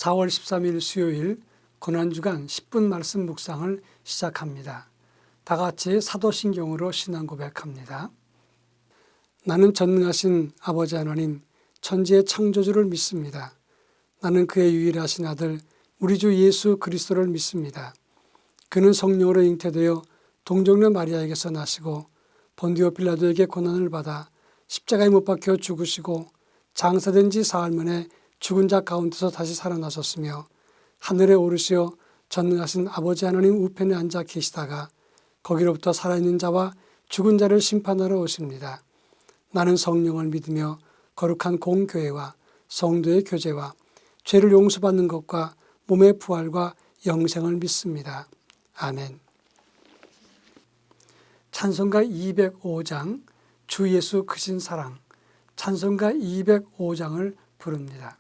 4월 13일 수요일 고난주간 10분 말씀 묵상을 시작합니다. 다 같이 사도신경으로 신앙 고백합니다. 나는 전능하신 아버지 하나님, 천지의 창조주를 믿습니다. 나는 그의 유일하신 아들 우리 주 예수 그리스도를 믿습니다. 그는 성령으로 잉태되어 동정녀 마리아에게서 나시고 본디오 빌라도에게 고난을 받아 십자가에 못 박혀 죽으시고 장사된 지 사흘 만에 죽은 자 가운데서 다시 살아나셨으며 하늘에 오르시어 전능하신 아버지 하나님 우편에 앉아 계시다가 거기로부터 살아있는 자와 죽은 자를 심판하러 오십니다. 나는 성령을 믿으며 거룩한 공교회와 성도의 교제와 죄를 용서받는 것과 몸의 부활과 영생을 믿습니다. 아멘. 찬송가 205장 주 예수 크신 사랑, 찬송가 205장을 부릅니다.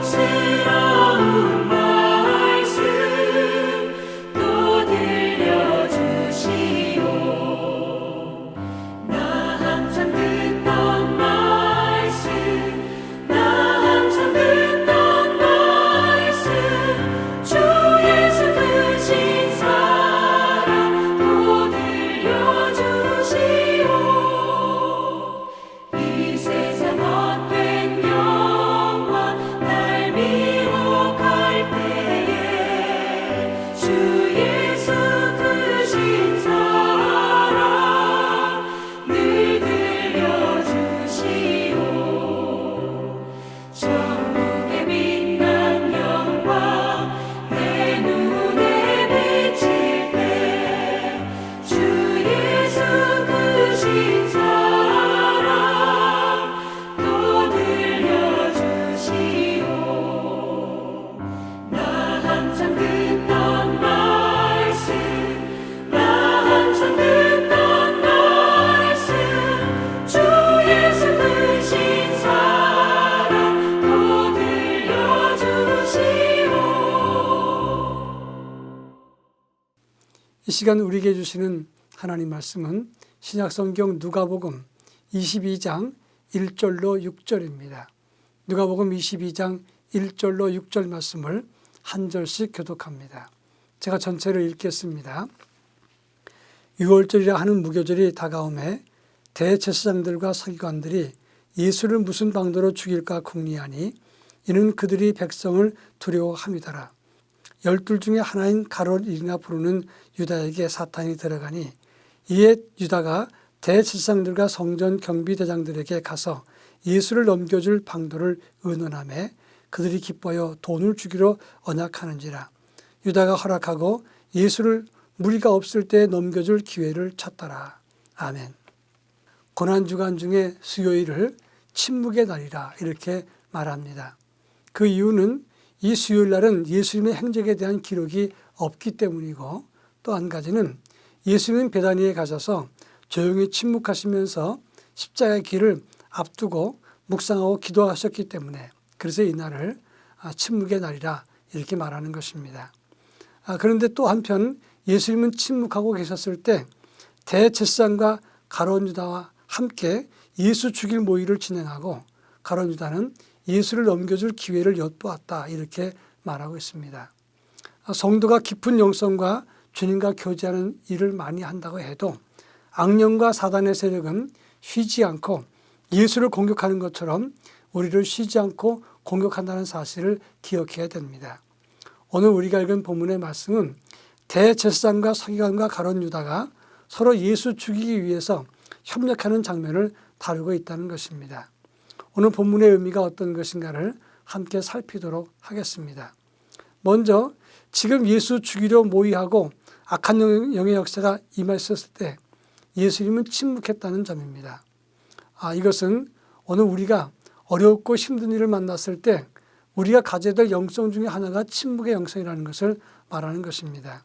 복스러운 말씀 이 시간 우리에게 주시는 하나님 말씀은 신약성경 누가복음 22장 1절로 6절입니다. 누가복음 22장 1절로 6절 말씀을 한 절씩 교독합니다. 제가 전체를 읽겠습니다. 6월절이라 하는 무교절이 다가오매 대제사장들과 서기관들이 예수를 무슨 방도로 죽일까 궁리하니 이는 그들이 백성을 두려워함이더라. 12 중에 하나인 가롯이라 부르는 유다에게 사탄이 들어가니 이에 유다가 대제사장들과 성전 경비대장들에게 가서 예수를 넘겨줄 방도를 의논하며 그들이 기뻐하여 돈을 주기로 언약하는지라. 유다가 허락하고 예수를 무리가 없을 때 넘겨줄 기회를 찾더라. 아멘. 고난주간 중에 수요일을 침묵의 날이라 이렇게 말합니다. 그 이유는 이 수요일 날은 예수님의 행적에 대한 기록이 없기 때문이고, 또 한 가지는 예수님 베다니에 가셔서 조용히 침묵하시면서 십자가의 길을 앞두고 묵상하고 기도하셨기 때문에, 그래서 이 날을 침묵의 날이라 이렇게 말하는 것입니다. 그런데 또 한편 예수님은 침묵하고 계셨을 때 대제사장과 가룟 유다와 함께 예수 죽일 모의를 진행하고 가룟 유다는 예수를 넘겨줄 기회를 엿보았다 이렇게 말하고 있습니다. 성도가 깊은 영성과 주님과 교제하는 일을 많이 한다고 해도 악령과 사단의 세력은 쉬지 않고 예수를 공격하는 것처럼 우리를 쉬지 않고 공격한다는 사실을 기억해야 됩니다. 오늘 우리가 읽은 본문의 말씀은 대제사장과 서기관과 가룟 유다가 서로 예수 죽이기 위해서 협력하는 장면을 다루고 있다는 것입니다. 오늘 본문의 의미가 어떤 것인가를 함께 살피도록 하겠습니다. 먼저 지금 예수 죽이려 모의하고 악한 영의 역사가 임했었을 때 예수님은 침묵했다는 점입니다. 이것은 오늘 우리가 어렵고 힘든 일을 만났을 때 우리가 가져야 될 영성 중에 하나가 침묵의 영성이라는 것을 말하는 것입니다.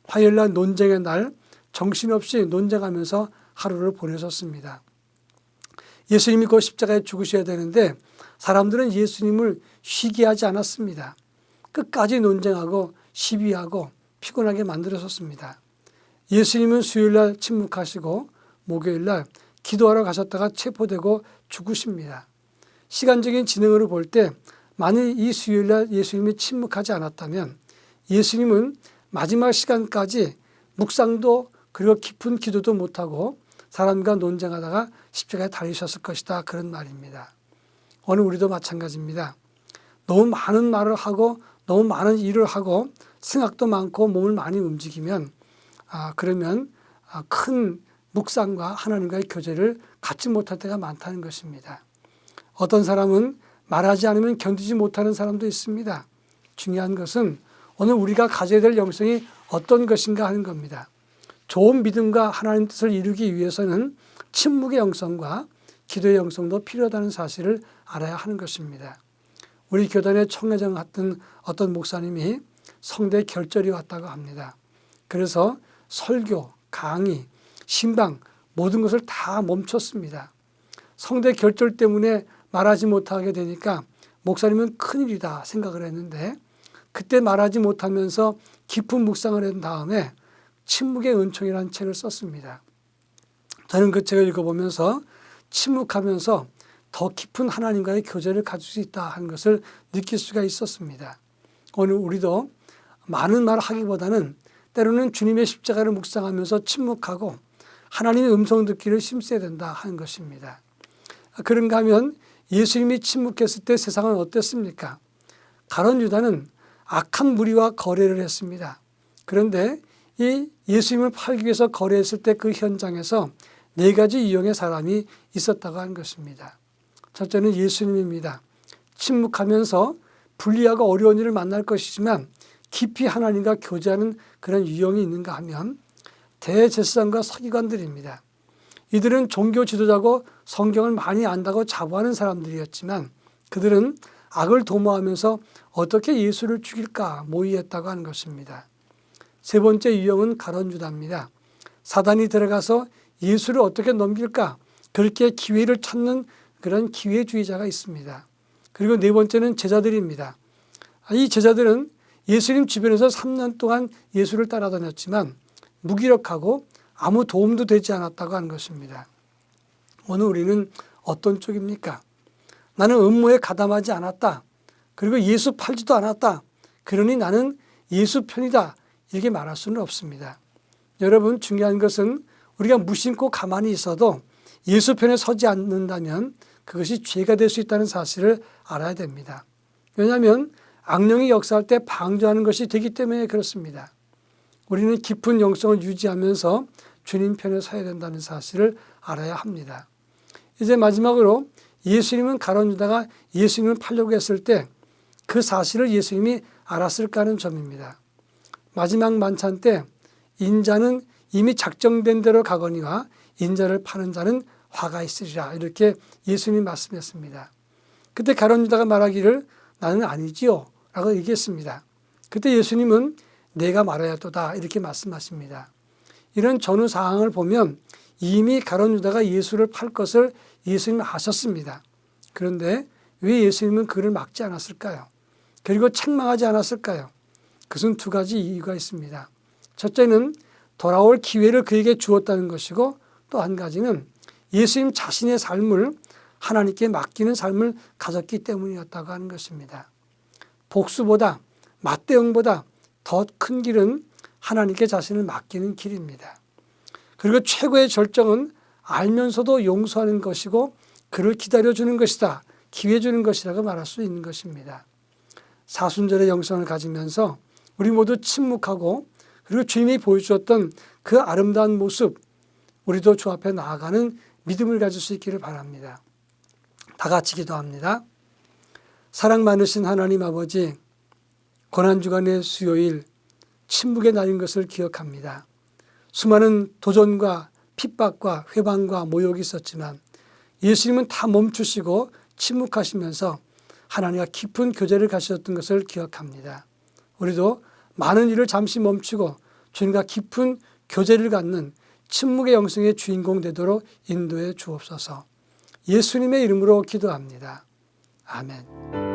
화요일날 논쟁의 날 정신없이 논쟁하면서 하루를 보내셨습니다. 예수님이 곧 십자가에 죽으셔야 되는데 사람들은 예수님을 쉬게 하지 않았습니다. 끝까지 논쟁하고 시비하고 피곤하게 만들었습니다. 예수님은 수요일날 침묵하시고 목요일날 기도하러 가셨다가 체포되고 죽으십니다. 시간적인 진행으로 볼 때 만일 이 수요일날 예수님이 침묵하지 않았다면 예수님은 마지막 시간까지 묵상도 그리고 깊은 기도도 못하고 사람과 논쟁하다가 십자가에 달리셨을 것이다, 그런 말입니다. 오늘 우리도 마찬가지입니다. 너무 많은 말을 하고 너무 많은 일을 하고 생각도 많고 몸을 많이 움직이면 그러면 큰 묵상과 하나님과의 교제를 갖지 못할 때가 많다는 것입니다. 어떤 사람은 말하지 않으면 견디지 못하는 사람도 있습니다. 중요한 것은 오늘 우리가 가져야 될 영성이 어떤 것인가 하는 겁니다. 좋은 믿음과 하나님 뜻을 이루기 위해서는 침묵의 영성과 기도의 영성도 필요하다는 사실을 알아야 하는 것입니다. 우리 교단에 청회장 같은 어떤 목사님이 성대 결절이 왔다고 합니다. 그래서 설교, 강의, 신방 모든 것을 다 멈췄습니다. 성대 결절 때문에 말하지 못하게 되니까 목사님은 큰일이다 생각을 했는데 그때 말하지 못하면서 깊은 묵상을 한 다음에 침묵의 은총이라는 책을 썼습니다. 저는 그 책을 읽어보면서 침묵하면서 더 깊은 하나님과의 교제를 가질 수 있다 하는 것을 느낄 수가 있었습니다. 오늘 우리도 많은 말을 하기보다는 때로는 주님의 십자가를 묵상하면서 침묵하고 하나님의 음성 듣기를 힘써야 된다 하는 것입니다. 그런가 하면 예수님이 침묵했을 때 세상은 어땠습니까? 가룟 유다는 악한 무리와 거래를 했습니다. 그런데 이 예수님을 팔기 위해서 거래했을 때 그 현장에서 4가지 유형의 사람이 있었다고 하는 것입니다. 첫째는 예수님입니다. 침묵하면서 불리하고 어려운 일을 만날 것이지만 깊이 하나님과 교제하는 그런 유형이 있는가 하면 대제사장과 서기관들입니다. 이들은 종교 지도자고 성경을 많이 안다고 자부하는 사람들이었지만 그들은 악을 도모하면서 어떻게 예수를 죽일까 모의했다고 하는 것입니다. 세 번째 유형은 가룟 유다입니다. 사단이 들어가서 예수를 어떻게 넘길까 그렇게 기회를 찾는 그런 기회주의자가 있습니다. 그리고 네 번째는 제자들입니다. 이 제자들은 예수님 주변에서 3년 동안 예수를 따라다녔지만 무기력하고 아무 도움도 되지 않았다고 하는 것입니다. 오늘 우리는 어떤 쪽입니까? 나는 음모에 가담하지 않았다. 그리고 예수 팔지도 않았다. 그러니 나는 예수 편이다. 이렇게 말할 수는 없습니다. 여러분, 중요한 것은 우리가 무심코 가만히 있어도 예수 편에 서지 않는다면 그것이 죄가 될 수 있다는 사실을 알아야 됩니다. 왜냐하면 악령이 역사할 때 방조하는 것이 되기 때문에 그렇습니다. 우리는 깊은 영성을 유지하면서 주님 편에 서야 된다는 사실을 알아야 합니다. 이제 마지막으로 예수님은 가룟 유다가 예수님을 팔려고 했을 때 그 사실을 예수님이 알았을까 하는 점입니다. 마지막 만찬 때 인자는 이미 작정된 대로 가거니와 인자를 파는 자는 화가 있으리라, 이렇게 예수님이 말씀했습니다. 그때 가룟 유다가 말하기를 나는 아니지요 라고 얘기했습니다. 그때 예수님은 내가 말해야 또다, 이렇게 말씀하십니다. 이런 전후 상황을 보면 이미 가룟 유다가 예수를 팔 것을 예수님은 아셨습니다. 그런데 왜 예수님은 그를 막지 않았을까요? 그리고 책망하지 않았을까요? 그것은 두 가지 이유가 있습니다. 첫째는 돌아올 기회를 그에게 주었다는 것이고, 또 한 가지는 예수님 자신의 삶을 하나님께 맡기는 삶을 가졌기 때문이었다고 하는 것입니다. 복수보다, 맞대응보다 더 큰 길은 하나님께 자신을 맡기는 길입니다. 그리고 최고의 절정은 알면서도 용서하는 것이고 그를 기다려주는 것이다, 기회 주는 것이라고 말할 수 있는 것입니다. 사순절의 영성을 가지면서 우리 모두 침묵하고 그리고 주님이 보여주었던 그 아름다운 모습, 우리도 주 앞에 나아가는 믿음을 가질 수 있기를 바랍니다. 다 같이 기도합니다. 사랑 많으신 하나님 아버지, 고난주간의 수요일 침묵의 날인 것을 기억합니다. 수많은 도전과 핍박과 회방과 모욕이 있었지만 예수님은 다 멈추시고 침묵하시면서 하나님과 깊은 교제를 가지셨던 것을 기억합니다. 우리도 많은 일을 잠시 멈추고 주님과 깊은 교제를 갖는 침묵의 영성의 주인공 되도록 인도해 주옵소서. 예수님의 이름으로 기도합니다. 아멘.